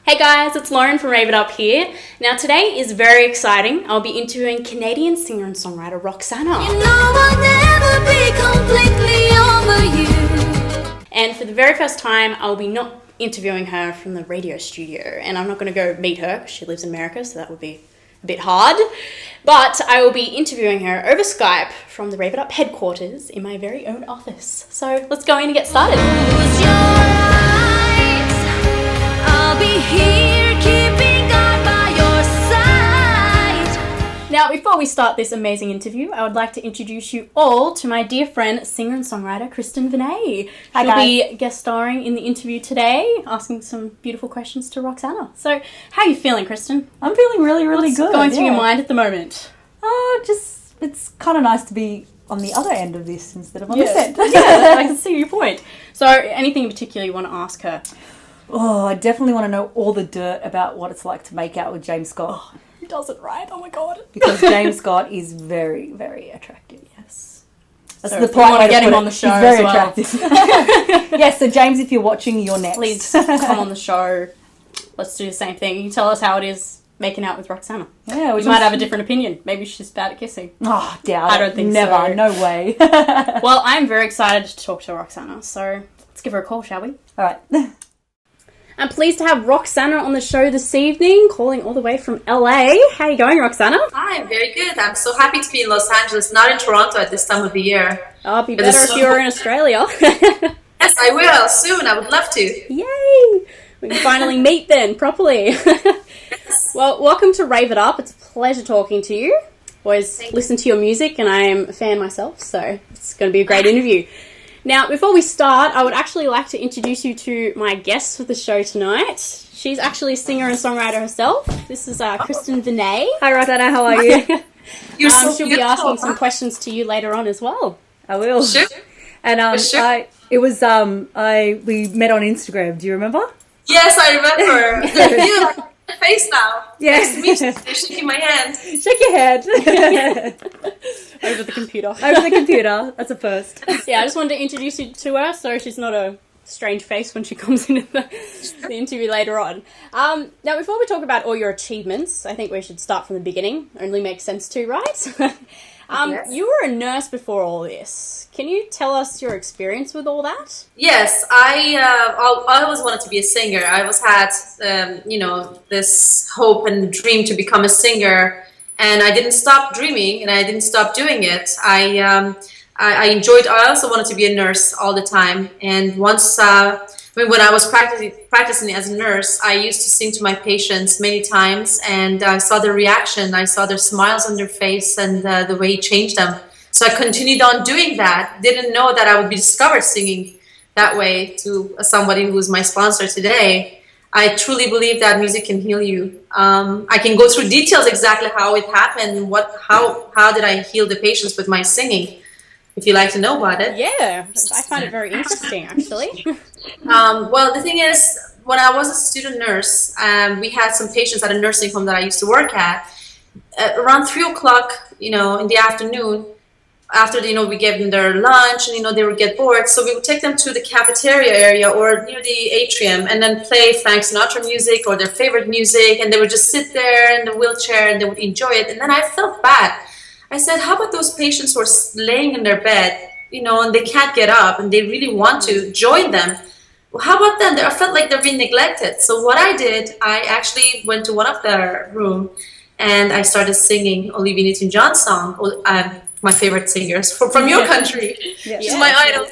Hey guys, it's Lauren from Rave It Up here. Now today is very exciting. I'll be interviewing Canadian singer and songwriter Roxanna. You know I'll never be completely over you. And for the very first time, I'll be not interviewing her from the radio studio. And I'm not going to go meet her because she lives in America, so that would be a bit hard. But I will be interviewing her over Skype from the Rave It Up headquarters in my very own office. So let's go in and get started. Close your eyes. I'll be here keeping guard by your side. Now, before we start this amazing interview, I would like to introduce you all to my dear friend, singer and songwriter Kristen Vinay. She'll be guest starring in the interview today, asking some beautiful questions to Roxanna. So, how are you feeling, Kristen? I'm feeling really What's good. going through your mind at the moment? It's kind of nice to be on the other end of this instead of on this end. Yeah, I can see your point. So, anything in particular you want to ask her? Oh, I definitely want to know all the dirt about what it's like to make out with James Scott. Oh, he does it right. Oh my god. Because James Scott is very, very attractive. Yes. That's So the if polite you want way to get put him it. on the show He's very as well. attractive. Yes, so James, if you're watching, you're next. Please come on the show. Let's do the same thing. You can tell us how it is making out with Roxanna. Yeah, We might have a different opinion. Maybe she's bad at kissing. Oh, doubt I it. don't think Never. so. No way. Well, I'm very excited to talk to Roxanna, so let's give her a call, shall we? All right. I'm pleased to have Roxanna on the show this evening, calling all the way from LA. How are you going, Roxanna? Hi, I'm very good. I'm so happy to be in Los Angeles, not in Toronto at this time of the year. Oh, it'd be But better it's if you were in Australia. Yes, I will soon. I would love to. Yay! We can finally meet then, properly. Well, welcome to Rave It Up. It's a pleasure talking to you. Always listen to your music, and I am a fan myself, so it's going to be a great interview. Now, before we start, I would actually like to introduce you to my guest for the show tonight. She's actually a singer and songwriter herself. This is Kristen Vinay. Hi, Roxanna. How are you? You're so She'll be beautiful. asking some questions to you later on as well. I will. Sure. And Sure. we met on Instagram. Do you remember? Yes, I remember. You like my face now. Yes. Nice to meet you. You're shaking my hand. Shake your head. Over the computer. Over the computer. That's a first. Yeah, I just wanted to introduce you to her so she's not a strange face when she comes into the interview later on. Now, before we talk about all your achievements, I think we should start from the beginning. Only makes sense too, right? Yes. You were a nurse before all this. Can you tell us your experience with all that? Yes, I always wanted to be a singer. I always had, this hope and dream to become a singer, and I didn't stop dreaming, and I didn't stop doing it. I enjoyed. I also wanted to be a nurse all the time, and once when I was practicing as a nurse, I used to sing to my patients many times, and I saw their reaction. I saw their smiles on their face, and the way it changed them. So I continued on doing that. Didn't know that I would be discovered singing that way to somebody who's my sponsor today. I truly believe that music can heal you. I can go through details exactly how it happened, how did I heal the patients with my singing, if you like to know about it. Yeah, I find it very interesting, actually. Well, the thing is, when I was a student nurse, we had some patients at a nursing home that I used to work at. Around 3 o'clock, in the afternoon, after we gave them their lunch, and they would get bored, so we would take them to the cafeteria area or near the atrium and then play Frank Sinatra music or their favorite music, and they would just sit there in the wheelchair and they would enjoy it. And then I felt bad. I said, how about those patients who are laying in their bed, and they can't get up and they really want to join them? Well, how about them? I felt like they're being neglected. So what I did, I actually went to one of their room and I started singing Olivia Newton-John's song, my favorite singers from your country. Yeah. She's my idol.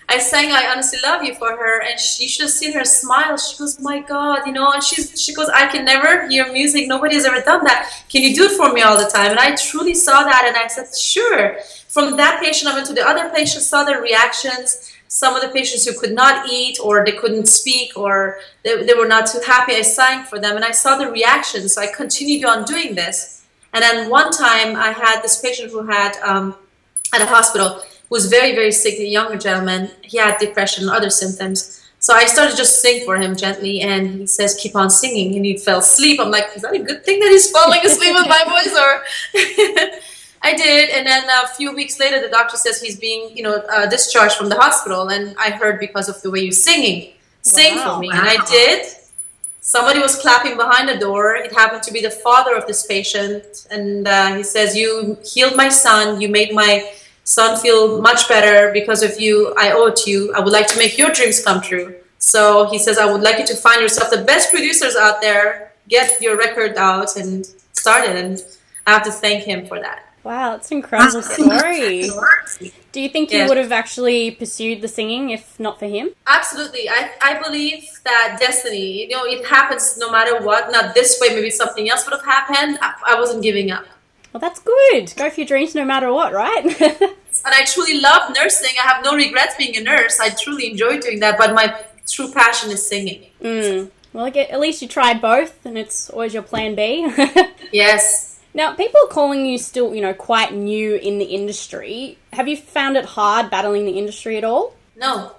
I sang I Honestly Love You for her, and you should have seen her smile. She goes, my God, and she goes, I can never hear music. Nobody has ever done that. Can you do it for me all the time? And I truly saw that, and I said, sure. From that patient, I went to the other patients, saw their reactions. Some of the patients who could not eat, or they couldn't speak, or they were not too happy, I sang for them, and I saw the reactions. So I continued on doing this. And then one time, I had this patient who had, at a hospital, who was very, very sick, a younger gentleman. He had depression and other symptoms. So I started just sing for him gently, and he says, keep on singing, and he fell asleep. I'm like, is that a good thing that he's falling asleep with my voice? Or I did, and then a few weeks later, the doctor says he's being, discharged from the hospital, and I heard because of the way you're singing. Sing for me, and I did. somebody was clapping behind the door. It happened to be the father of this patient. And he says, you healed my son. You made my son feel much better. Because of you, I owe it to you. I would like to make your dreams come true. So he says, I would like you to find yourself the best producers out there, get your record out and start it. And I have to thank him for that. Wow, that's an incredible story. Do you think you would have actually pursued the singing if not for him? Absolutely. I believe that destiny, it happens no matter what. Not this way, maybe something else would have happened. I wasn't giving up. Well, that's good. Go for your dreams no matter what, right? And I truly love nursing. I have no regrets being a nurse. I truly enjoy doing that. But my true passion is singing. Well, at least you tried both, and it's always your plan B. Yes. Now, people are calling you still, quite new in the industry. Have you found it hard battling the industry at all? No,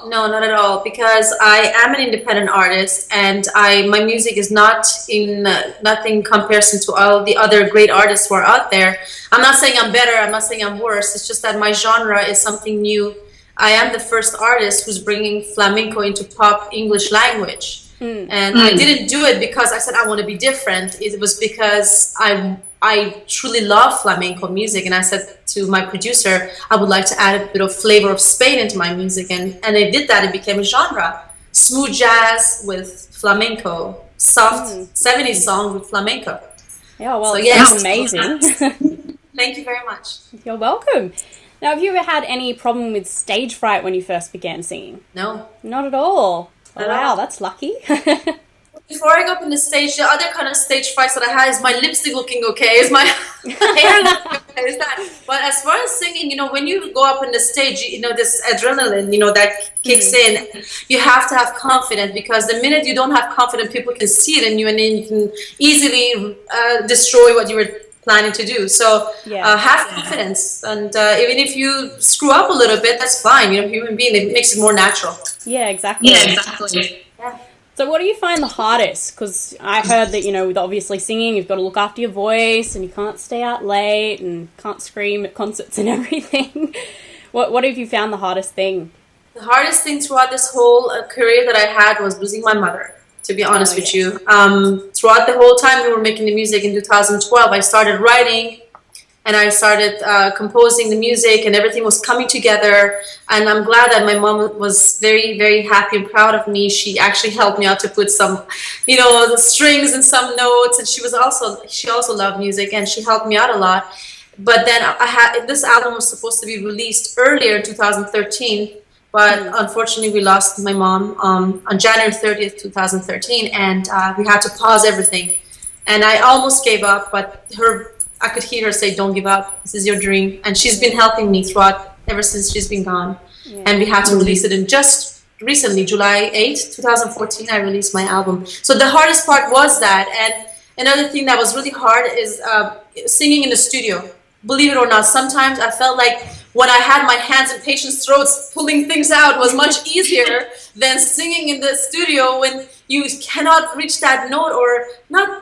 not at all. Because I am an independent artist, and my music is not in nothing comparison to all the other great artists who are out there. I'm not saying I'm better. I'm not saying I'm worse. It's just that my genre is something new. I am the first artist who's bringing flamenco into pop English language. And I didn't do it because I said I want to be different. It was because I truly love flamenco music, and I said to my producer, I would like to add a bit of flavor of Spain into my music, and I did that. It became a genre. Smooth jazz with flamenco, soft 70s song with flamenco. Yeah, well, so, it's amazing. Thank you very much. You're welcome. Now, have you ever had any problem with stage fright when you first began singing? No. Not at all. Oh, wow, that's lucky. Before I go up on the stage, the other kind of stage frights that I had is my lipstick looking okay, is my hair looking okay, is that. But as far as singing, when you go up on the stage, this adrenaline, that kicks in. You have to have confidence, because the minute you don't have confidence, people can see it in you, and then you can easily destroy what you were planning to do. So have confidence, and even if you screw up a little bit, that's fine. Human being, it makes it more natural. Yeah, exactly. Yeah. So what do you find the hardest? Because I heard that, with obviously singing, you've got to look after your voice, and you can't stay out late, and can't scream at concerts and everything. What have you found the hardest thing? The hardest thing throughout this whole career that I had was losing my mother, to be honest with you. Throughout the whole time we were making the music in 2012, I started writing, and I started composing the music, and everything was coming together. And I'm glad that my mom was very, very happy and proud of me. She actually helped me out to put some, the strings and some notes. And she also loved music, and she helped me out a lot. But then this album was supposed to be released earlier in 2013. But unfortunately, we lost my mom on January 30th, 2013, and we had to pause everything. And I almost gave up, but I could hear her say, don't give up, this is your dream. And she's been helping me throughout, ever since she's been gone. Yeah. And we had to release it in just recently, July 8th, 2014, I released my album. So the hardest part was that. And another thing that was really hard is singing in the studio. Believe it or not, sometimes I felt like when I had my hands in patients' throats, pulling things out was much easier than singing in the studio when you cannot reach that note, or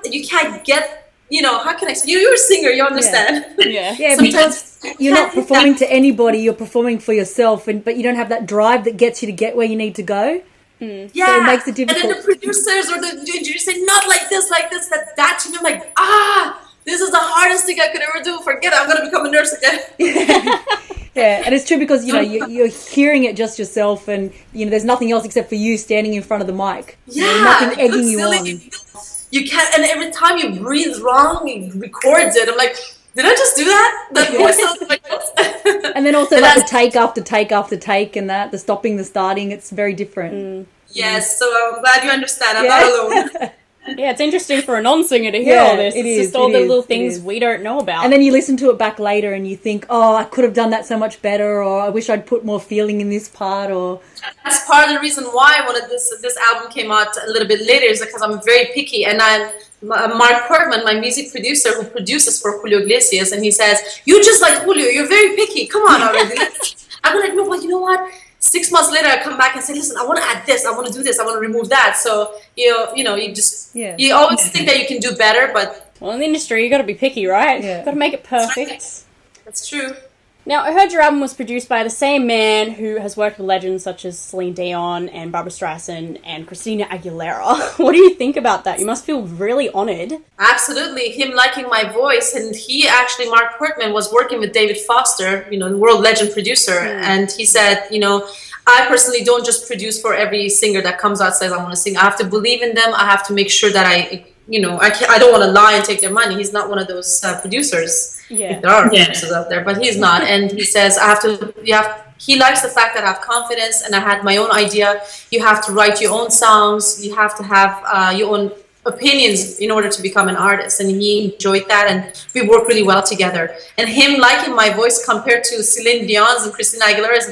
you can't get, how can I say? You're a singer, you understand. Yeah, because you're not performing to anybody, you're performing for yourself, but you don't have that drive that gets you to get where you need to go. Yeah, so it makes it difficult. And then the producers or the engineers say, not like this, that, to me, I'm like, this is the hardest thing I could ever do. Forget it, I'm going to become a nurse again. Yeah, and it's true, because, you're hearing it just yourself, and, there's nothing else except for you standing in front of the mic. Yeah. Nothing egging you on. You can't, and every time you breathe wrong, it records it. I'm like, did I just do that? That voice sounds like this. And then also the take after take after take, and the stopping, the starting, it's very different. Yes, so I'm glad you understand. I'm not alone. Yeah, it's interesting for a non-singer to hear all this. It's just all the little things we don't know about. And then you listen to it back later and you think, I could have done that so much better, or I wish I'd put more feeling in this part, or... That's part of the reason why I wanted this album came out a little bit later, is because I'm very picky. And Mark Portman, my music producer, who produces for Julio Iglesias, and he says, you just like Julio, you're very picky. Come on already. I'm like, no, but you know what? 6 months later, I come back and say, listen, I want to add this, I want to do this, I want to remove that. So, you always think that you can do better, but... Well, in the industry, you got to be picky, right? Yeah. Got to make it perfect. That's true. Now, I heard your album was produced by the same man who has worked with legends such as Celine Dion and Barbra Streisand and Christina Aguilera. What do you think about that? You must feel really honoured. Absolutely. Him liking my voice. And he actually, Mark Portman, was working with David Foster, you know, the world legend producer. And he said, you know, I personally don't just produce for every singer that comes out says I want to sing. I have to believe in them. I have to make sure that I don't want to lie and take their money. He's not one of those producers. Yeah. There are producers out there, but he's not. And he says, he likes the fact that I have confidence and I had my own idea. You have to write your own songs. You have to have your own opinions in order to become an artist. And he enjoyed that. And we work really well together. And him liking my voice compared to Celine Dion's and Christina Aguilera's,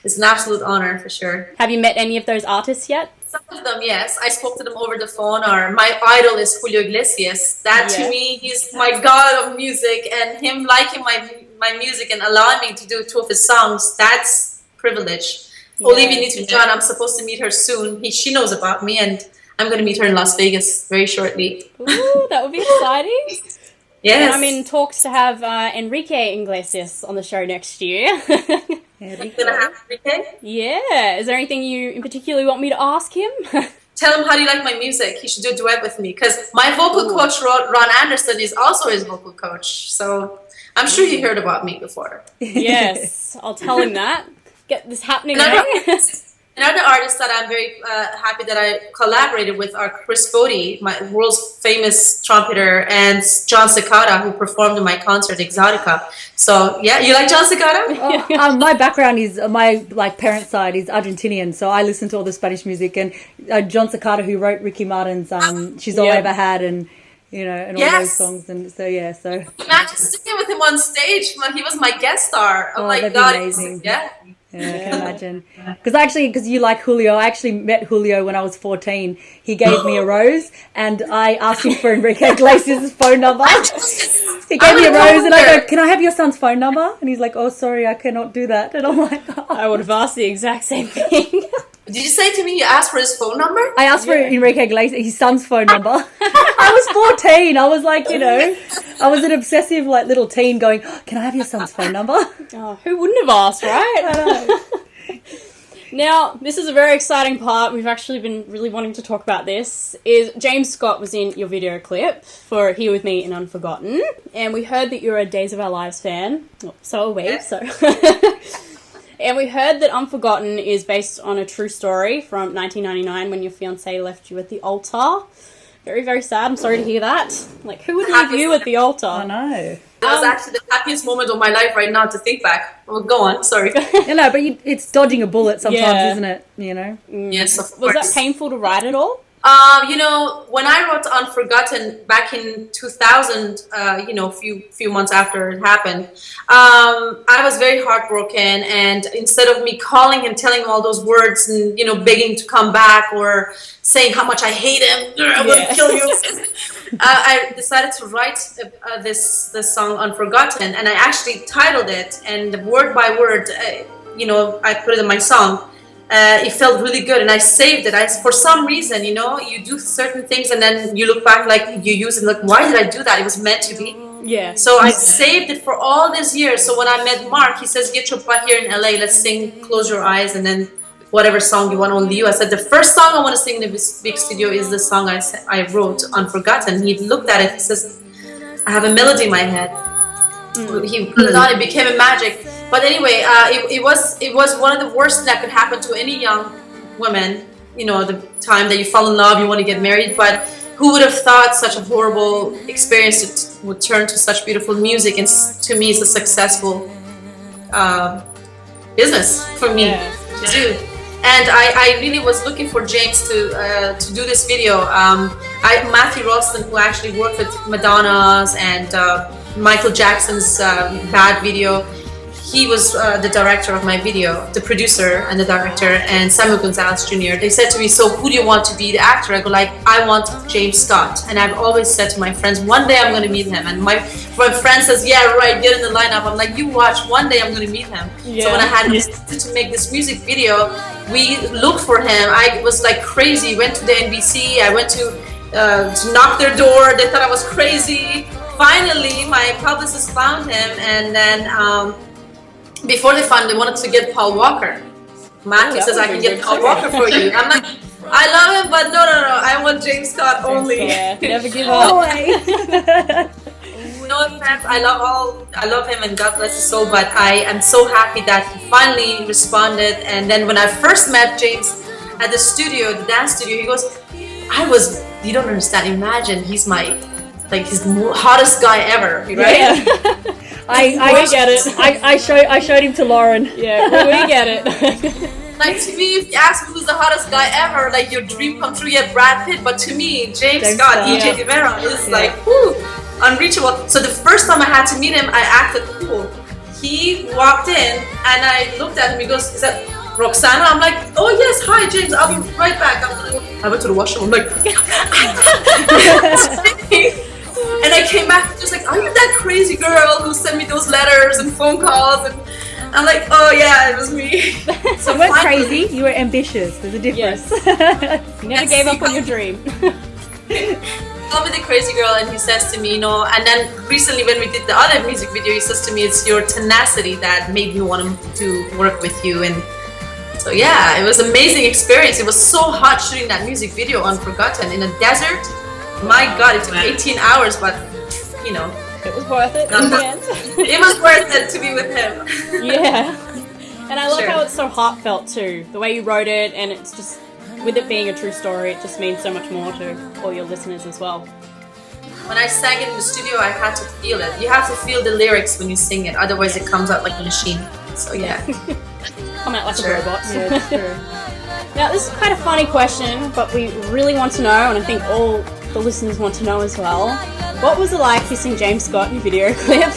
it's an absolute honor for sure. Have you met any of those artists yet? Some of them, yes. I spoke to them over the phone. Or my idol is Julio Iglesias. That to me, he's my god of music, and him liking my music and allowing me to do 2 of his songs, that's privilege. Olivia Newton-John, I'm supposed to meet her soon. She knows about me, and I'm going to meet her in Las Vegas very shortly. Ooh, that would be exciting. Yes. And I'm in talks to have Enrique Iglesias on the show next year. You're gonna have Enrique? Yeah. Is there anything you in particular want me to ask him? Tell him how do you like my music. He should do a duet with me because my vocal coach Ron Anderson is also his vocal coach. So I'm sure he heard about me before. Yes, I'll tell him that. Get this happening. Another artist that I'm very happy that I collaborated with are Chris Bodie, my world's famous trumpeter, and John Cicada, who performed in my concert Exotica. So yeah, you like John Cicada? My background is my parents' side is Argentinian, so I listen to all the Spanish music. And John Cicada, who wrote Ricky Martin's "She's All I Ever Had," and and all those songs, and so imagine singing with him on stage. He was my guest star. Oh my that'd god, be amazing. Yeah, I can imagine. Because you like Julio, I actually met Julio when I was 14. He gave me a rose, and I asked him for Enrique Iglesias' phone number. He gave me a rose, and I go, "Can I have your son's phone number?" And he's like, "Oh, sorry, I cannot do that." And I'm like, "Oh." I would have asked the exact same thing. Did you say to me you asked for his phone number? I asked for Enrique Iglesias, his son's phone number. I was 14. I was like, I was an obsessive little teen going, "Can I have your son's phone number?" Oh, who wouldn't have asked, right? I know. Now, this is a very exciting part. We've actually been really wanting to talk about this. Is James Scott was in your video clip for Here With Me in Unforgotten, and we heard that you're a Days of Our Lives fan. Well, so are we. Yeah. So. And we heard that Unforgotten is based on a true story from 1999 when your fiancé left you at the altar. Very, very sad. I'm sorry to hear that. Who would leave you at the altar? I know. That was actually the happiest moment of my life right now to think back. Well, go on, sorry. But it's dodging a bullet sometimes, isn't it? Yes, of course. Was that painful to write at all? When I wrote Unforgotten back in 2000, few months after it happened, I was very heartbroken. And instead of me calling him, telling him all those words and, begging to come back or saying how much I hate him, I will kill you, I decided to write this song Unforgotten. And I actually titled it, and word by word, I put it in my song. It felt really good, and I saved it. For some reason, you do certain things, and then you look back, you use it, why did I do that? It was meant to be. Yeah. So I saved it for all these years. So when I met Mark, he says, "Get your butt here in LA. Let's sing Close Your Eyes, and then whatever song you want, only you." I said, "The first song I want to sing in the big studio is the song I wrote, Unforgotten." He looked at it. He says, "I have a melody in my head." He put it on. It became a magic. But anyway, it was one of the worst that could happen to any young woman. The time that you fall in love, you want to get married. But who would have thought such a horrible experience would turn to such beautiful music? And to me, it's a successful business for me to do. And I really was looking for James to do this video. Matthew Rolston, who actually worked with Madonna's and Michael Jackson's Bad video, he was the director of my video, the producer and the director, and Samuel Gonzalez Jr. They said to me, "So who do you want to be the actor?" I go I want James Scott. And I've always said to my friends, one day I'm going to meet him. And my friend says, "Yeah, right, get in the lineup." I'm like, "You watch, one day I'm going to meet him." Yeah. So when I had to make this music video, we looked for him. I was like crazy, went to the NBC, I went to knock their door. They thought I was crazy. Finally, my publicist found him, and then before they wanted to get Paul Walker. Matthew says, I can get Paul Walker for you. I'm like, I love him, but no, I want James Scott only. Yeah, never give up. No offense, I love him, and God bless his soul, but I am so happy that he finally responded. And then when I first met James at the studio, the dance studio, he goes, you don't understand, imagine, he's he's the hottest guy ever, right? Yeah. I get it. I showed him to Lauren. Yeah, we get it. Like, to me, if you ask me who's the hottest guy ever, like, your dream come true, yeah, Brad Pitt, but to me, James Scott, DJ Rivera is like, whoo, unreachable. So the first time I had to meet him, I acted cool. He walked in, and I looked at him, he goes, is that Roxanna? I'm like, oh yes, hi James, I'll be right back. I went to the washroom, I'm like, and I came back, just like, are you that crazy girl who sent me those letters and phone calls? And I'm like, oh yeah, it was me. So you weren't crazy, you were ambitious. There's a difference. Yes. You never gave up on your dream. Call me the crazy girl, and he says to me, and then recently when we did the other music video, he says to me, it's your tenacity that made me want to work with you. And so yeah, it was an amazing experience. It was so hot shooting that music video on Forgotten in a desert. My God, it took 18 hours, but it was worth it in the end. It was worth it to be with him. Yeah. And I love how it's so heartfelt too. The way you wrote it, and it's just, with it being a true story, it just means so much more to all your listeners as well. When I sang it in the studio, I had to feel it. You have to feel the lyrics when you sing it, otherwise it comes out like a machine. So yeah. Come out like a robot. Yeah, that's true. Now, this is quite a funny question, but we really want to know, and I think all the listeners want to know as well. What was it like kissing James Scott in your video clip?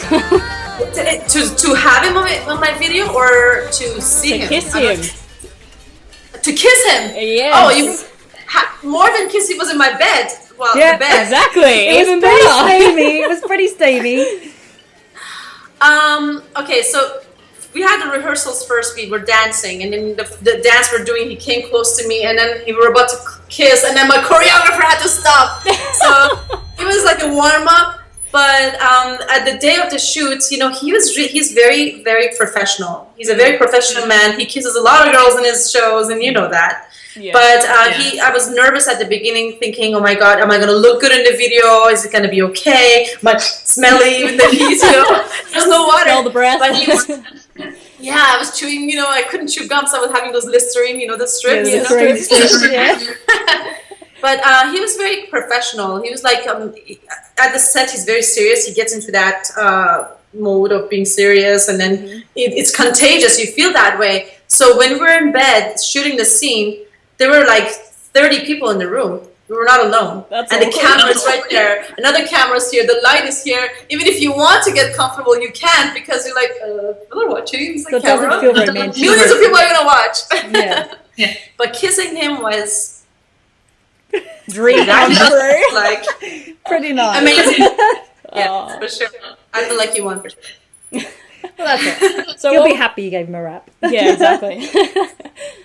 to have him on my video, or to see him? To kiss him. To kiss him? Yes. Oh, more than kiss, he was in my bed. Well, the bed. Exactly. It was pretty steamy. It was pretty steamy. Okay, so we had the rehearsals first. We were dancing, and then the dance we're doing, he came close to me, and then we were about to kiss, and then my choreographer had to stop. So it was like a warm up. But at the day of the shoots, he's very, very professional. He's a very professional man. He kisses a lot of girls in his shows, and you know that. Yeah. But I was nervous at the beginning, thinking, oh my God, am I going to look good in the video? Is it going to be okay? Am I smelly in the video? There's no water. Smell the breath. But yeah, I was chewing, I couldn't chew gum, so I was having those Listerine, the strips. But he was very professional. He was like, at the set, he's very serious. He gets into that mode of being serious, and then it's contagious. You feel that way. So when we're in bed shooting the scene, there were like 30 people in the room. We were not alone. The camera's right there. Another camera's here. The light is here. Even if you want to get comfortable, you can't, because you're like, they're watching. It's like, so it doesn't feel romantic. Millions of people are going to watch. Yeah. But kissing him was dream come true. Like, pretty nice. Amazing. Yeah, for sure. I'm the lucky one for sure. Well, that's it. So you'll be happy you gave him a rap. Yeah, exactly.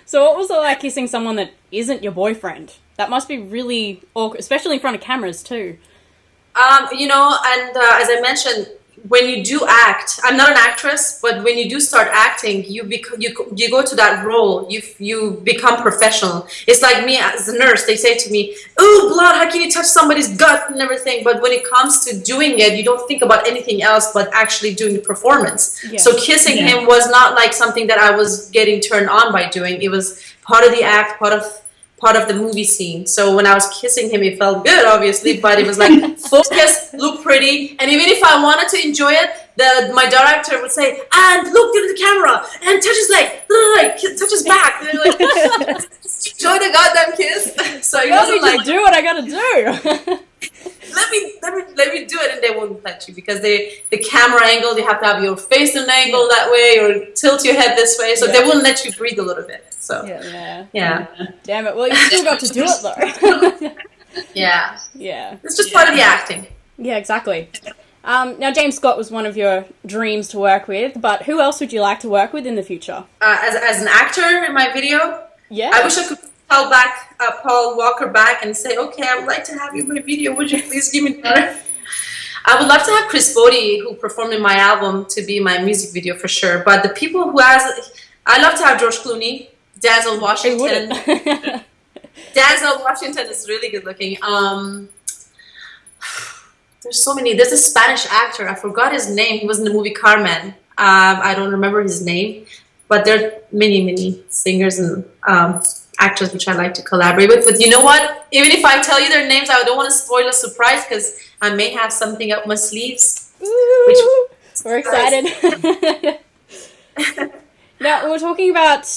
So what was it like kissing someone that isn't your boyfriend? That must be really awkward, especially in front of cameras too. And as I mentioned, when you do act, I'm not an actress, but when you do start acting, you go to that role. You become professional. It's like me as a nurse. They say to me, "Oh, blood! How can you touch somebody's gut and everything?" But when it comes to doing it, you don't think about anything else but actually doing the performance. Yeah. So kissing him was not like something that I was getting turned on by doing. It was part of the act, part of the movie scene. So when I was kissing him, it felt good, obviously, but it was like, focus, look pretty. And even if I wanted to enjoy it, my director would say, and look at the camera, and touch his leg, touch his back. And they're like, enjoy the goddamn kiss. So it wasn't like, do what I gotta do. let me do it, and they won't let you, because the camera angle, you have to have your face in an angle that way, or tilt your head this way, so they won't let you breathe a little bit. So yeah. Damn it! Well, you still got to do it though. Yeah. It's just part of the acting. Yeah, exactly. Now, James Scott was one of your dreams to work with, but who else would you like to work with in the future? As an actor in my video, I wish I could call back Paul Walker back and say, okay, I would like to have you in my video. Would you please give me that? I would love to have Chris Bodie, who performed in my album, to be my music video for sure. But the people who I love to have George Clooney, Denzel Washington. Denzel Washington is really good looking. There's so many. There's a Spanish actor. I forgot his name. He was in the movie Carmen. I don't remember his name. But there are many singers and actors which I like to collaborate with. But you know what? Even if I tell you their names, I don't want to spoil a surprise because I may have something up my sleeves. Ooh, we're excited. Now, we're talking about,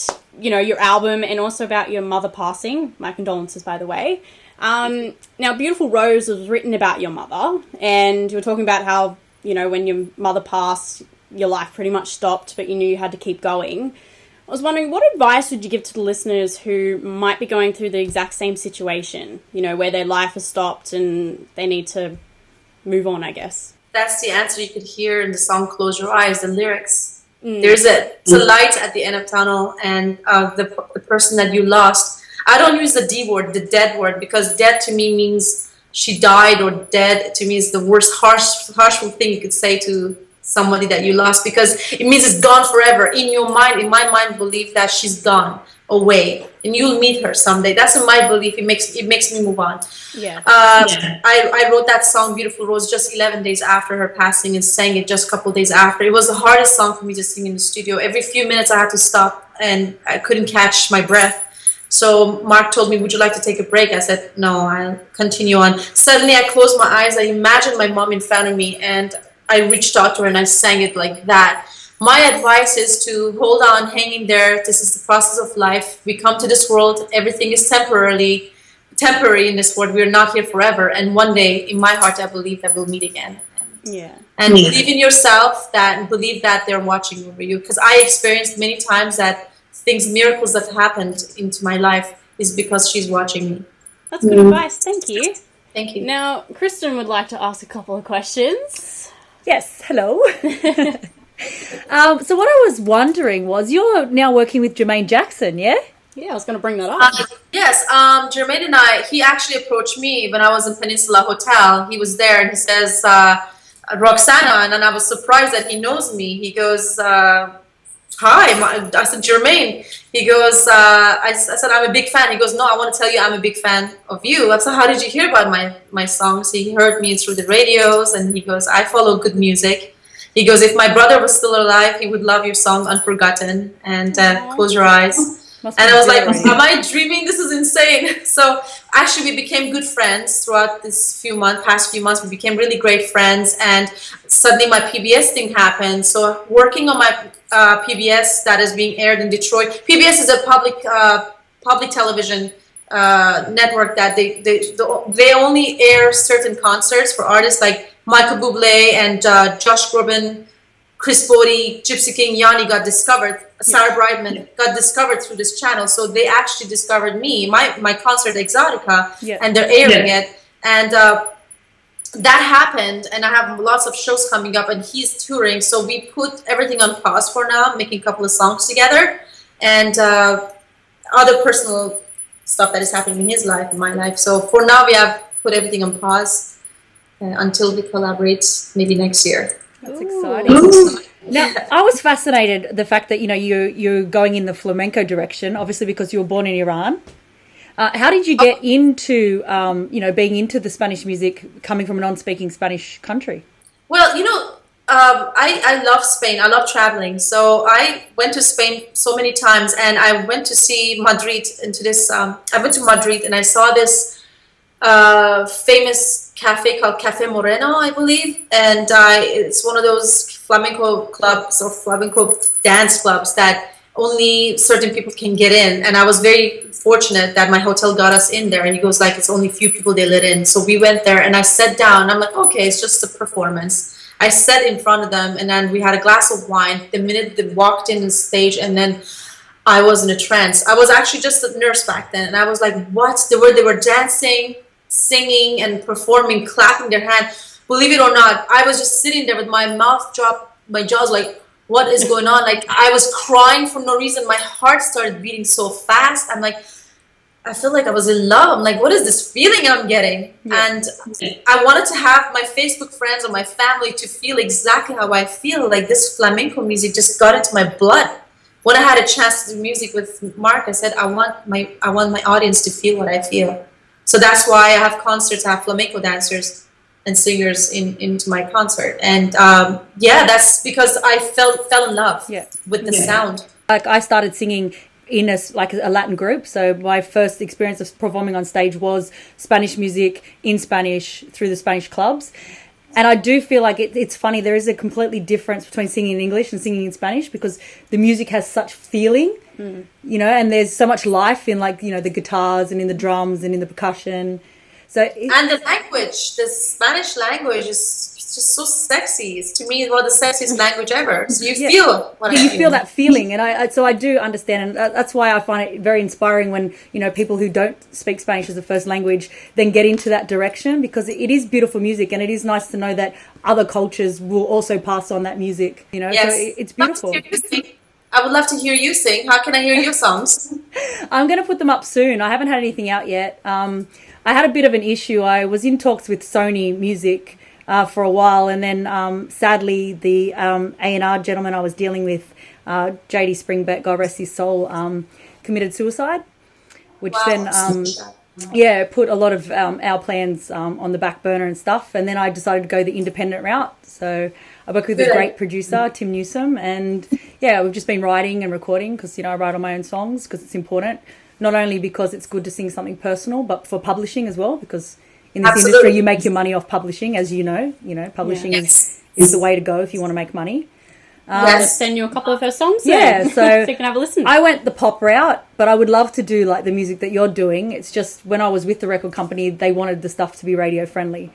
your album and also about your mother passing. My condolences, by the way. Now, Beautiful Rose was written about your mother, and you were talking about how, when your mother passed, your life pretty much stopped, but you knew you had to keep going. I was wondering, what advice would you give to the listeners who might be going through the exact same situation, where their life has stopped and they need to move on, I guess? That's the answer you could hear in the song Close Your Eyes, the lyrics. It's a light at the end of tunnel, and the person that you lost. I don't use the D word, the dead word, because dead to me means she died, or dead to me is the worst harshful thing you could say to somebody that you lost, because it means it's gone forever. In your mind, in my mind, believe that she's gone away and you'll meet her someday. That's in my belief. It makes me move on. I wrote that song Beautiful Rose just 11 days after her passing and sang it just a couple days after. It was the hardest song for me to sing in the studio. Every few minutes I had to stop and I couldn't catch my breath. So Mark told me, would you like to take a break? I said, no, I'll continue on. Suddenly I closed my eyes. I imagined my mom in front of me and I reached out to her and I sang it like that. My advice is to hold on, hang in there. This is the process of life. We come to this world. Everything is temporary in this world. We're not here forever. And one day, in my heart, I believe that we'll meet again. And believe in yourself, and believe that they're watching over you. Because I experienced many times that miracles that happened into my life is because she's watching me. That's good advice. Thank you. Thank you. Now, Kristen would like to ask a couple of questions. Yes, hello. So what I was wondering was, you're now working with Jermaine Jackson, yeah? Yeah, I was going to bring that up. Yes, Jermaine and he actually approached me when I was in Peninsula Hotel. He was there and he says, Roxanna, and then I was surprised that he knows me. He goes, hi, I said, Jermaine. He goes, I said, I'm a big fan. He goes, no, I want to tell you I'm a big fan of you. I said, how did you hear about my songs? He heard me through the radios, and he goes, I follow good music. He goes, if my brother was still alive, he would love your song Unforgotten and Close Your Eyes. And I was like, am I dreaming? This is insane. So actually we became good friends throughout this past few months. We became really great friends, and suddenly my PBS thing happened. So working on my PBS that is being aired in Detroit. PBS is a public television network that they only air certain concerts for artists like Michael Bublé and Josh Groban, Chris Bodie, Gypsy King, Yanni got discovered. Sarah Brightman got discovered through this channel. So they actually discovered me, my concert Exotica, and they're airing it. And that happened, and I have lots of shows coming up, and he's touring. So we put everything on pause for now, making a couple of songs together, and other personal stuff that is happening in his life, in my life. So for now, we have put everything on pause until we collaborate maybe next year. That's exciting. Now, I was fascinated the fact that you're going in the flamenco direction, obviously because you were born in Iran. How did you get into being into the Spanish music, coming from a non-speaking Spanish country? Well, I love Spain. I love traveling. So I went to Spain so many times, and I went to see Madrid. I went to Madrid and I saw this famous cafe called Cafe Moreno, I believe, and it's one of those flamenco clubs or flamenco dance clubs that only certain people can get in. And I was very fortunate that my hotel got us in there. And he goes like, it's only a few people they let in. So we went there, and I sat down. I'm like, okay, it's just a performance. I sat in front of them, and then we had a glass of wine. The minute they walked in the stage, and then I was in a trance. I was actually just a nurse back then, and I was like, what? They were dancing, singing, and performing, clapping their hands. Believe it or not, I was just sitting there with my mouth dropped, my jaws like, what is going on? Like, I was crying for no reason. My heart started beating so fast. I'm like, I feel like I was in love. I'm like, what is this feeling I'm getting? And I wanted to have my Facebook friends or my family to feel exactly how I feel. Like this flamenco music just got into my blood. When I had a chance to do music with Mark, I said, I want my audience to feel what I feel. So that's why I have concerts, I have flamenco dancers and singers into my concert. And that's because I fell in love with the sound. Like I started singing in a Latin group, so my first experience of performing on stage was Spanish music in Spanish through the Spanish clubs. And I do feel like it's funny, there is a completely difference between singing in English and singing in Spanish, because the music has such feeling, you know, and there's so much life in, like, you know, the guitars and in the drums and in the percussion. And the language, the Spanish language is just so sexy. It's, to me, one of the sexiest language ever. So you feel what I you feel. feel that feeling, and I do understand, and that's why I find it very inspiring when, you know, people who don't speak Spanish as a first language then get into that direction, because it is beautiful music, and it is nice to know that other cultures will also pass on that music. You know, so it's beautiful. I would love to hear you sing. How can I hear your songs? I'm going to put them up soon. I haven't had anything out yet. I had a bit of an issue. I was in talks with Sony Music for a while, and then sadly the A&R gentleman I was dealing with, JD Springbeck, God rest his soul, committed suicide, which then put a lot of our plans on the back burner and stuff. And then I decided to go the independent route. So I work with a great producer, Tim Newsom, and we've just been writing and recording, because, you know, I write all my own songs because it's important, not only because it's good to sing something personal, but for publishing as well, because in this industry you make your money off publishing, as you know, publishing is the way to go if you want to make money. Send you a couple of her songs. So you can have a listen. I went the pop route, but I would love to do like the music that you're doing. It's just when I was with the record company, they wanted the stuff to be radio friendly.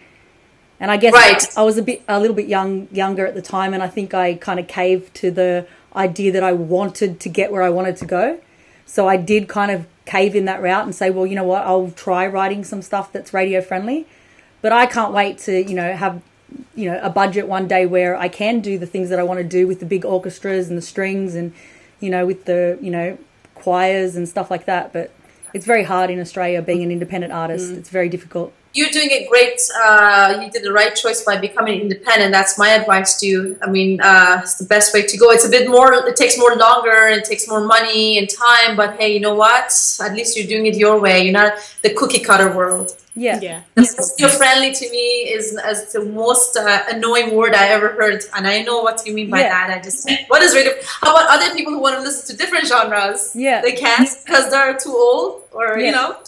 And I guess I was a little bit younger at the time, and I think I kind of caved to the idea that I wanted to get where I wanted to go. So I did kind of cave in that route and say, well, you know what, I'll try writing some stuff that's radio friendly. But I can't wait to, you know, have, you know, a budget one day where I can do the things that I want to do with the big orchestras and the strings and, you know, with the, you know, choirs and stuff like that. But it's very hard in Australia being an independent artist. It's very difficult. You're doing it great. You did the right choice by becoming independent. That's my advice to you. I mean, it's the best way to go. It's a bit more, it takes more longer, it takes more money and time, but hey, you know what? At least you're doing it your way. You're not the cookie cutter world. Yeah. You're friendly to me is the most annoying word I ever heard, and I know what you mean by that. I just, what is radio? How about other people who want to listen to different genres? Yeah, they can't because they're too old, or you know.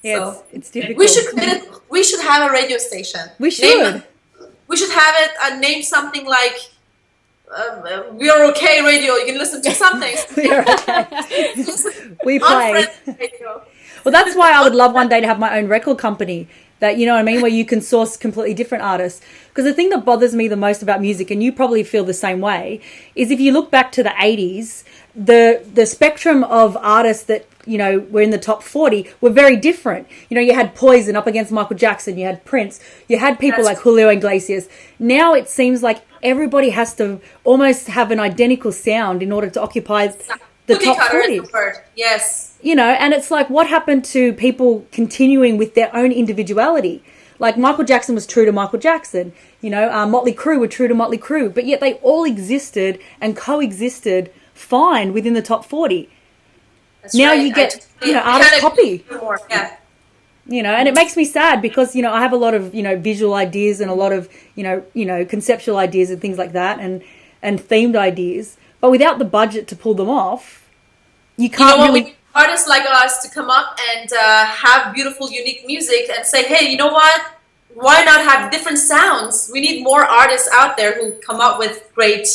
Yeah, so it's difficult. We should have a radio station. We should. We should have it name something like "We Are Okay Radio." You can listen to something. We are okay. We play. Well, that's why I would love one day to have my own record company. That, you know what I mean, where you can source completely different artists. Because the thing that bothers me the most about music, and you probably feel the same way, is if you look back to the 80s, the spectrum of artists that, you know, were in the top 40 were very different. You know, you had Poison up against Michael Jackson, you had Prince, you had people like Julio Iglesias. Now it seems like everybody has to almost have an identical sound in order to occupy the top 40. Yes. You know, and it's like, what happened to people continuing with their own individuality? Like Michael Jackson was true to Michael Jackson, you know, Motley Crue were true to Motley Crue, but yet they all existed and coexisted fine within the top 40. That's now right. You get, you know, artist copy. Yeah. You know, and it makes me sad because, you know, I have a lot of, you know, visual ideas and a lot of, you know, conceptual ideas and things like that, and themed ideas, but without the budget to pull them off, you can't really... Artists like us to come up and have beautiful, unique music and say, hey, you know what? Why not have different sounds? We need more artists out there who come up with great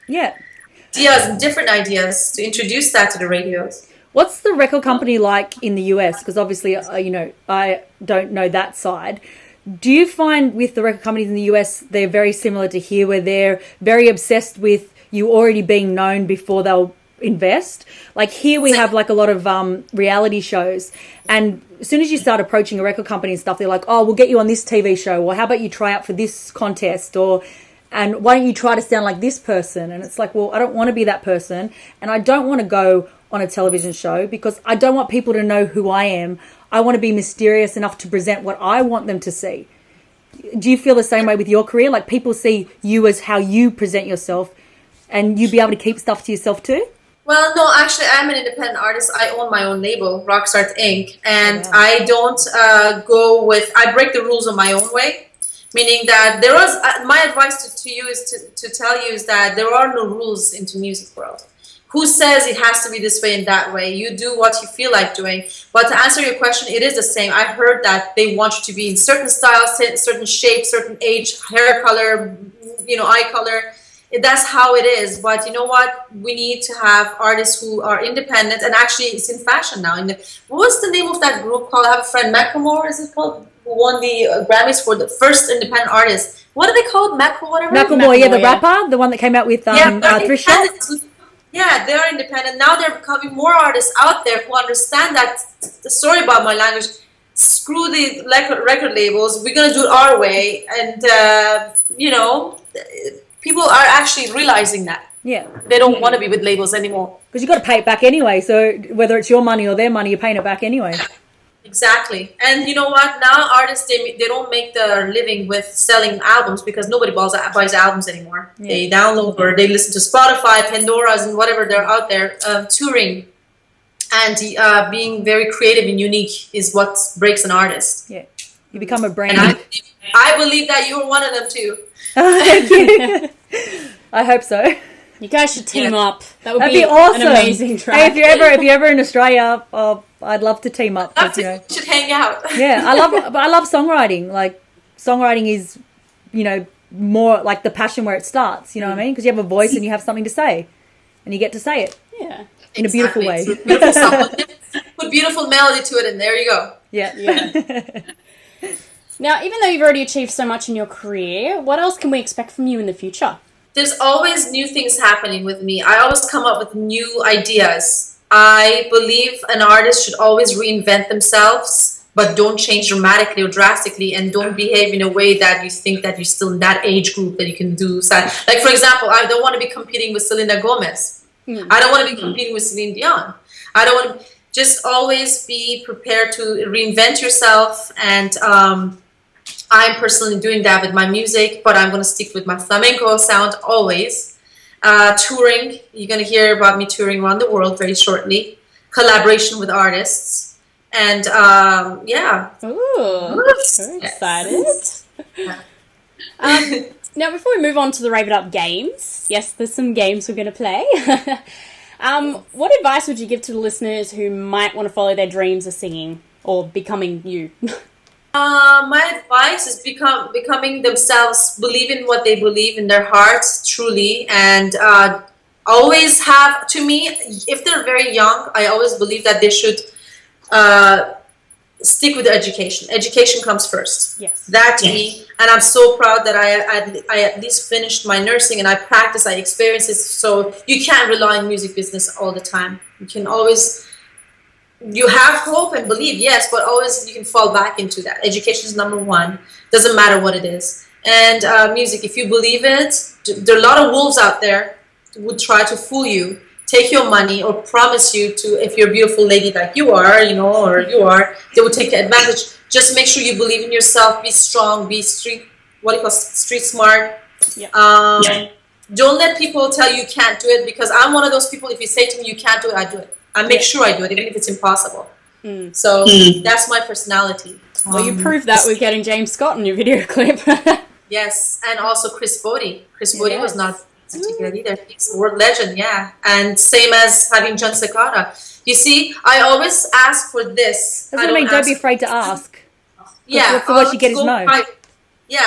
ideas and different ideas to introduce that to the radios. What's the record company like in the US? Because obviously, you know, I don't know that side. Do you find with the record companies in the US, they're very similar to here, where they're very obsessed with you already being known before they'll invest? Like here we have like a lot of reality shows, and as soon as you start approaching a record company and stuff, they're like, oh, we'll get you on this TV show, or how about you try out for this contest, or and why don't you try to sound like this person? And it's like, well, I don't want to be that person, and I don't want to go on a television show because I don't want people to know who I am. I want to be mysterious enough to present what I want them to see. Do you feel the same way with your career? Like people see you as how you present yourself, and you be able to keep stuff to yourself too? Well, no, actually, I'm an independent artist. I own my own label, Rockstar Inc., and I don't I break the rules on my own way. Meaning that there was, my advice to you is to tell you is that there are no rules into music world. Who says it has to be this way and that way? You do what you feel like doing. But to answer your question, it is the same. I heard that they want you to be in certain styles, certain shapes, certain age, hair color, eye color. That's how it is. But you know what? We need to have artists who are independent, and actually it's in fashion now. What was the name of that group called? I have a friend, Macklemore, is it called? Who won the Grammys for the first independent artist. What are they called? Macklemore, yeah, the rapper, the one that came out with Thrift Shop. Yeah, they're independent. Now they're becoming more artists out there who understand that, sorry about my language, screw the record labels, we're going to do it our way. And, people are actually realizing that. Yeah. They don't want to be with labels anymore. Because you've got to pay it back anyway. So whether it's your money or their money, you're paying it back anyway. Exactly. And you know what? Now artists, they don't make their living with selling albums because nobody buys albums anymore. Yeah. They download or they listen to Spotify, Pandora's, and whatever they're out there touring. And being very creative and unique is what breaks an artist. Yeah. You become a brand. And I believe that you're one of them too. Oh, thank you. I hope so. You guys should team up. That'd be awesome. An amazing track. Hey, if you're ever in Australia, I'd love to team up. We should hang out. Yeah, I love songwriting. Like songwriting is, more like the passion where it starts. You know what I mean? Because you have a voice and you have something to say, and you get to say it. Yeah, in a beautiful way. Beautiful song. Put beautiful melody to it, and there you go. Yeah. Now, even though you've already achieved so much in your career, what else can we expect from you in the future? There's always new things happening with me. I always come up with new ideas. I believe an artist should always reinvent themselves, but don't change dramatically or drastically, and don't behave in a way that you think that you're still in that age group that you can do. Like, for example, I don't want to be competing with Selena Gomez. I don't want to be competing with Celine Dion. I don't want to... Just always be prepared to reinvent yourself, and I'm personally doing that with my music, but I'm going to stick with my flamenco sound always. Touring, you're going to hear about me touring around the world very shortly. Collaboration with artists. And, yeah. Ooh, very excited. Now, before we move on to the Rave It Up games, yes, there's some games we're going to play. What advice would you give to the listeners who might want to follow their dreams of singing or becoming you? My advice is becoming themselves, believe in what they believe in their hearts, truly, and always have, to me, if they're very young, I always believe that they should stick with education. Education comes first. Yes. That to me, and I'm so proud that I at least finished my nursing, and I practice, I experience it, so you can't rely on music business all the time. You can always... You have hope and believe, yes, but always you can fall back into that. Education is number one. Doesn't matter what it is. And music, if you believe it, there are a lot of wolves out there who would try to fool you, take your money, or promise you to, if you're a beautiful lady like you are, or you are, they would take advantage. Just make sure you believe in yourself, be strong, be street smart. Yeah. Don't let people tell you can't do it, because I'm one of those people, if you say to me you can't do it, I do it. I make sure I do it, even if it's impossible. So that's my personality. Well, you proved that with getting James Scott in your video clip. Yes, and also Chris Bodie. Chris Bodie was not particular either. He's a world legend, yeah. And same as having John Secada. You see, I always ask for this. That's what I mean. Don't be afraid to ask. Yeah, for what you get is no. I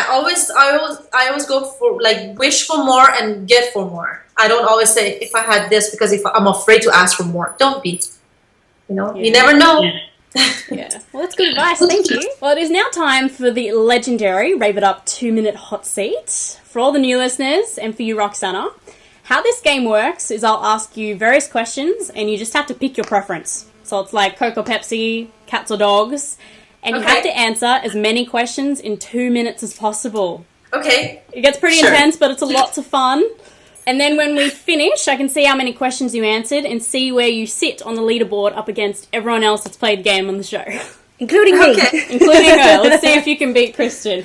always go for, like, wish for more and get for more. I don't always say, if I had this, because if I'm afraid to ask for more. Don't be. You never know. Yeah. Well, that's good advice. Thank you. Well, it is now time for the legendary Rave It Up 2-minute hot seat. For all the new listeners, and for you, Roxanna, how this game works is I'll ask you various questions, and you just have to pick your preference. So it's like Coke or Pepsi, cats or dogs, and you have to answer as many questions in 2 minutes as possible. Okay. It gets pretty Sure. intense, but it's a lots of fun. And then when we finish, I can see how many questions you answered and see where you sit on the leaderboard up against everyone else that's played the game on the show. Including me. Okay. Including her. Let's see if you can beat Kristen.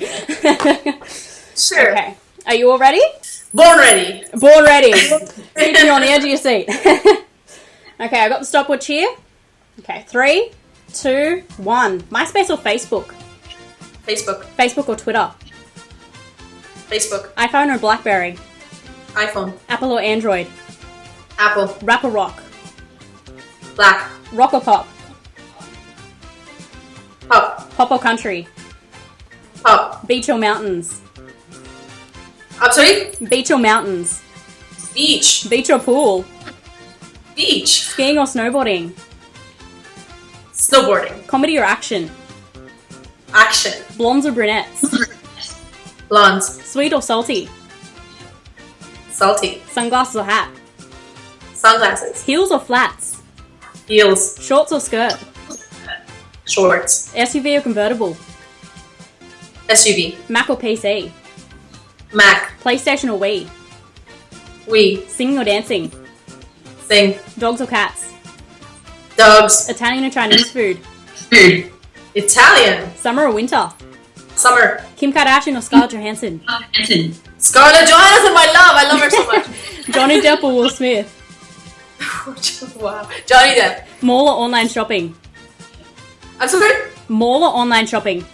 Sure. Okay. Are you all ready? Born ready. Born ready. Keeping you on the edge of your seat. Okay, I got the stopwatch here. Okay, 3, 2, 1. MySpace or Facebook? Facebook. Facebook or Twitter? Facebook. iPhone or BlackBerry? iPhone. Apple or Android? Apple. Rap or rock? Black. Rock or pop? Pop. Pop or country? Pop. Beach or mountains? I'm sorry? Beach or mountains? Beach. Beach or pool? Beach. Skiing or snowboarding? Snowboarding. Comedy or action? Action. Blondes or brunettes? Blondes. Sweet or salty? Salty. Sunglasses or hat? Sunglasses. Heels or flats? Heels. Shorts or skirt? Shorts. SUV or convertible? SUV. Mac or PC? Mac. PlayStation or Wii? Wii. Singing or dancing? Sing. Dogs or cats? Dogs. Italian or Chinese food? Food. Italian. Summer or winter? Summer. Kim Kardashian or Scarlett Johansson? Scarlett Johansson, my love. I love her so much. Johnny Depp or Will Smith? Wow. Johnny Depp. Mall or online shopping? I'm sorry? Mall or online shopping?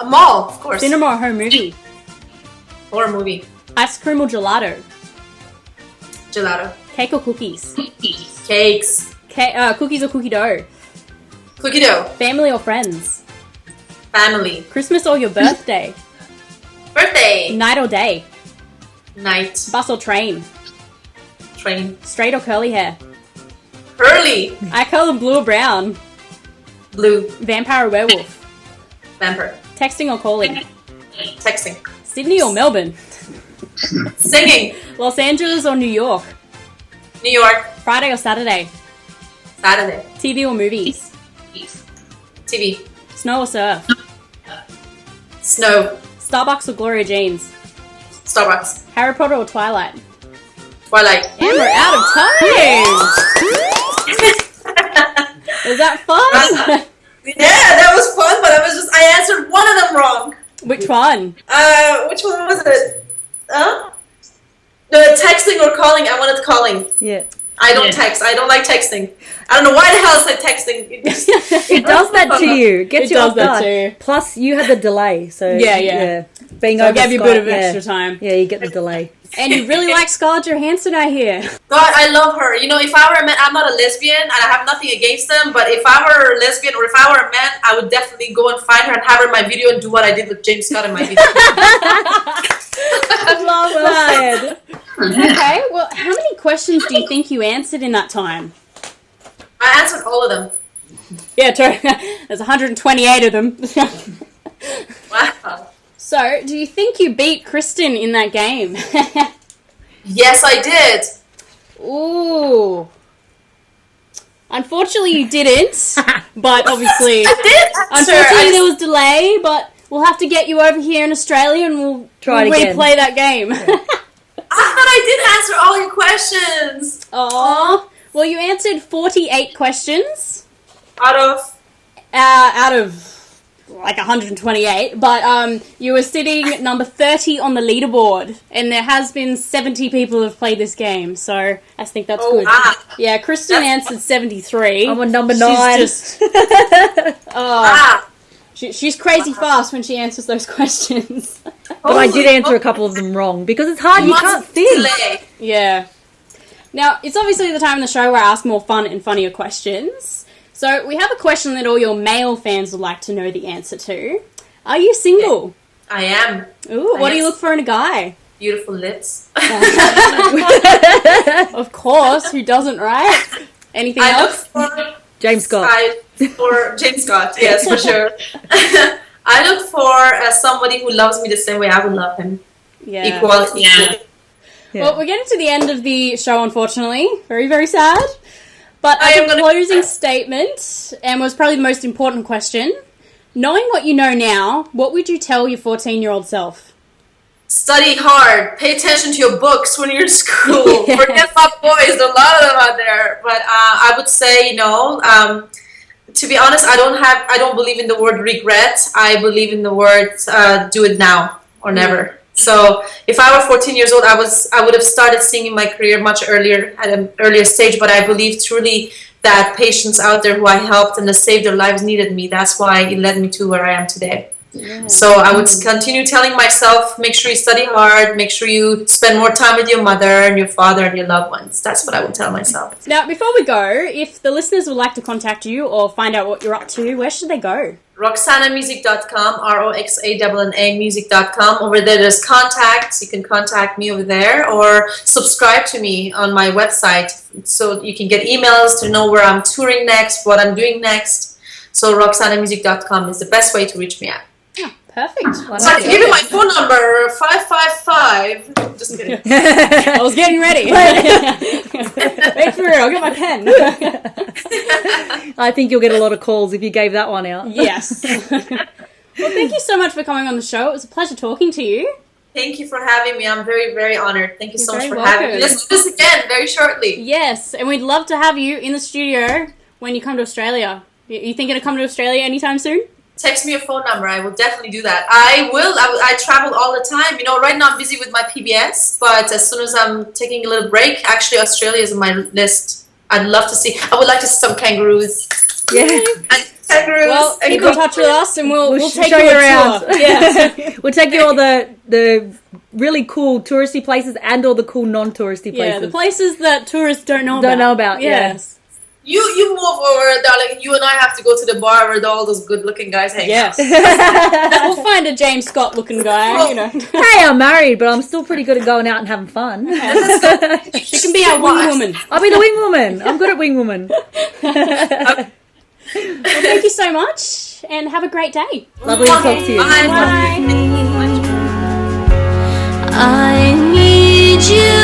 A mall, of course. Cinema or home movie? Horror movie. Ice cream or gelato? Gelato. Cake or cookies? Cakes. Cookies or cookie dough? Cookie dough. Family or friends? Family. Christmas or your birthday? Birthday. Night or day? Night. Bus or train? Train. Straight or curly hair? Curly. Eye color blue or brown? Blue. Vampire or werewolf? Vampire. Texting or calling? Texting. Sydney or Melbourne? Singing. Los Angeles or New York? New York. Friday or Saturday? Saturday. TV or movies? TV. Snow or surf? Snow. Starbucks or Gloria Jeans? Starbucks. Harry Potter or Twilight? Twilight. And we're out of time! Was that fun? Yeah, that was fun, but I answered one of them wrong. Which one? Which one was it? No, texting or calling. I wanted calling. Yeah. I don't text. I don't like texting. I don't know why the hell I said texting. It does that to you. It gets It you does off that guard. too. Plus, you had the delay, so Yeah. Being So I over gave you a Skype, bit of yeah. extra time. Yeah, you get the delay. And you really like Scarlett Johansson, I hear. God, I love her. You know, if I were a man, I'm not a lesbian, and I have nothing against them. But if I were a lesbian or if I were a man, I would definitely go and find her and have her in my video and do what I did with James Scott in my video. I love that. Okay, well, how many questions do you think you answered in that time? I answered all of them. Yeah, there's 128 of them. Wow. So, do you think you beat Kristen in that game? Yes, I did. Ooh. Unfortunately, you didn't. But obviously, I did answer. unfortunately, there was delay. But we'll have to get you over here in Australia, and we'll Try it again. replay that game. I thought I did answer all your questions. Aww. Well, you answered 48 questions Out of like 128, but you were sitting number 30 on the leaderboard, and there has been 70 people who have played this game, so I think that's good. Wow. Yeah, Kristen answered 73. I'm on number 9. She's just, Ah. she's crazy fast when she answers those questions. But I did answer a couple of them wrong because it's hard. You can't think. Delay. Yeah. Now, it's obviously the time in the show where I ask more fun and funnier questions. So, we have a question that all your male fans would like to know the answer to. Are you single? I am. Ooh, what do you look for in a guy? Beautiful lips. Of course, who doesn't, right? Anything I look else? for James Scott. for James Scott, yes, for sure. I look for somebody who loves me the same way I would love him. Yeah. Equality. Yeah. Well, we're getting to the end of the show, unfortunately. Very, very sad. But I as am a gonna- closing statement, and was probably the most important question, knowing what you know now, what would you tell your 14-year-old self? study hard, pay attention to your books when you're in school. Forget about boys, there are a lot of them out there. But I would say, to be honest, I don't believe in the word regret. I believe in the word do it now or never. So if I were 14 years old, I would have started singing my career much earlier, at an earlier stage. But I believe truly that patients out there who I helped and that saved their lives needed me. That's why it led me to where I am today. So I would continue telling myself, make sure you study hard, make sure you spend more time with your mother and your father and your loved ones. That's what I would tell myself. Now, before we go, if the listeners would like to contact you or find out what you're up to, where should they go? RoxannaMusic.com, RoxANNA music.com. Over there, there's contacts. You can contact me over there or subscribe to me on my website so you can get emails to know where I'm touring next, what I'm doing next. So RoxannaMusic.com is the best way to reach me at. Perfect. So I can give you my phone number, 555. Just kidding. I was getting ready. Wait for it, I'll get my pen. I think you'll get a lot of calls if you gave that one out. Yes. Well, thank you so much for coming on the show. It was a pleasure talking to you. Thank you for having me. I'm very, very honored. Thank you You're so much very for welcome. having me. Let's do this again very shortly. Yes, and we'd love to have you in the studio when you come to Australia. You thinking of coming to Australia anytime soon? Text me your phone number. I will definitely do that. I will. I travel all the time. Right now I'm busy with my PBS, but as soon as I'm taking a little break, actually Australia is on my list. I'd love to see. I would like to see some kangaroos. Yeah. Kangaroos. Well, keep in touch with us and we'll take show you you around. around. Yes. We'll take you all the really cool touristy places and all the cool non-touristy places. Yeah, the places that tourists don't know about. Yes. You move over, darling. You and I have to go to the bar where all those good-looking guys hang out. Yes. We'll find a James Scott-looking guy, Hey, I'm married, but I'm still pretty good at going out and having fun. She can be our wing woman. I'll be the wing woman. I'm good at wing woman. Well, thank you so much and have a great day. Lovely to talk to you. Bye. Bye. I need you.